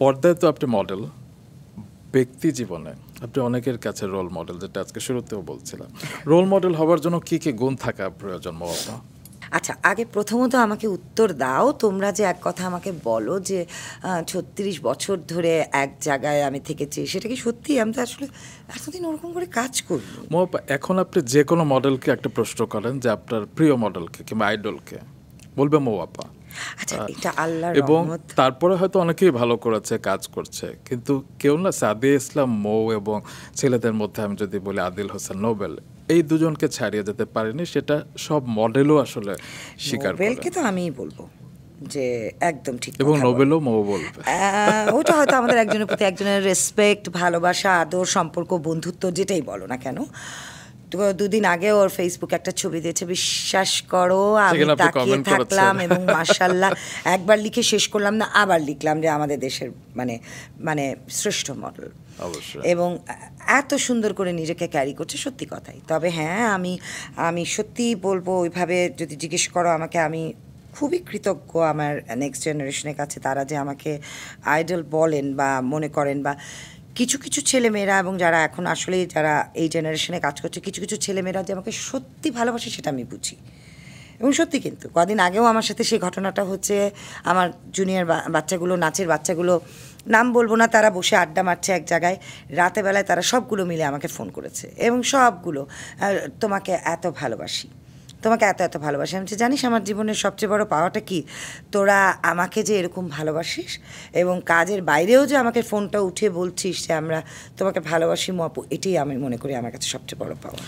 পর্দায় তো আপনি মডেল, ব্যক্তি জীবনে আপনি অনেকের কাছে রোল মডেল, যেটা আজকে শুরুতেও বলছিলাম। রোল মডেল হওয়ার জন্য কি কি গুণ থাকা প্রয়োজন মওয়াপা? আচ্ছা, আগে প্রথমত আমাকে উত্তর দাও, তোমরা যে এক কথা আমাকে বলো যে ৩৬ বছর ধরে এক জায়গায় আমি থেকেছি, সেটা কি সত্যি? আমি তো আসলে এতদিন ওরকম করে কাজ করি। মওয়াপা, এখন আপনি যে কোনো মডেলকে একটা প্রশ্ন করেন যে আপনার প্রিয় মডেলকে কিংবা আইডলকে, বলবে মওয়াপা। আচ্ছা, এটা আল্লাহর এবং রহমত। তারপরে হয়তো অনেকেই ভালো করেছে, কাজ করছে, কিন্তু কেউ না, সাদিয়া ইসলাম মৌ এবং ছেলেদের মধ্যে আমি যদি বলি আদিল হোসেন নোবেল, এই দুজনকে ছাড়িয়ে যেতে পারেনি। সেটা সব মডেলও আসলে স্বীকার করে, নোবেলকে তো আমিই বলবো যে একদম ঠিক এবং কথা বলে। নোবেলও মৌ বলবে। ওটা হয়তো আমাদের একজনের প্রতি একজনের রেসপেক্ট, ভালোবাসা, আদর, সম্পর্ক, বন্ধুত্ব, যেটাই বলো না কেন। তো দুদিন আগে ওর ফেসবুকে একটা ছবি দিয়েছে, বিশ্বাস করো আমি সেখানে আপনি তাকিয়ে comment করেছেন। থাকলাম এবং মাশাআল্লাহ একবার লিখে শেষ করলাম না, আবার লিখলাম যে আমাদের দেশের মানে মানে শ্রেষ্ঠ মডেল। অবশ্যই। এবং এত সুন্দর করে নিজেকে ক্যারি করছে, সত্যি কথাই। তবে হ্যাঁ, আমি সত্যিই বলবো, ওইভাবে যদি জিজ্ঞেস করো আমাকে, আমি খুবই কৃতজ্ঞ আমার নেক্সট জেনারেশনের কাছে, তারা যে আমাকে আইডল বলেন বা মনে করেন, বা কিছু কিছু ছেলেমেয়েরা, এবং যারা এখন আসলে যারা এই জেনারেশনে কাজ করছে, কিছু কিছু ছেলেমেয়েরা যে আমাকে সত্যি ভালোবাসে, সেটা আমি বুঝি। এবং সত্যি, কিন্তু কদিন আগেও আমার সাথে সেই ঘটনাটা হচ্ছে। আমার জুনিয়র বাচ্চাগুলো, নাচের বাচ্চাগুলো, নাম বলবো না, তারা বসে আড্ডা মারছে এক জায়গায়, রাতে বেলায় তারা সবগুলো মিলে আমাকে ফোন করেছে, এবং সবগুলো তোমাকে এত ভালোবাসি, তোমাকে এত এত ভালোবাসি। আমি বলছি, জানিস আমার জীবনের সবচেয়ে বড় পাওয়াটা কি? তোরা আমাকে যে এরকম ভালোবাসিস, এবং কাজের বাইরেও যে আমাকে ফোনটা উঠিয়ে বলছিস যে আমরা তোমাকে ভালোবাসি মপু, এটাই আমি মনে করি আমার কাছে সবচেয়ে বড় পাওয়া।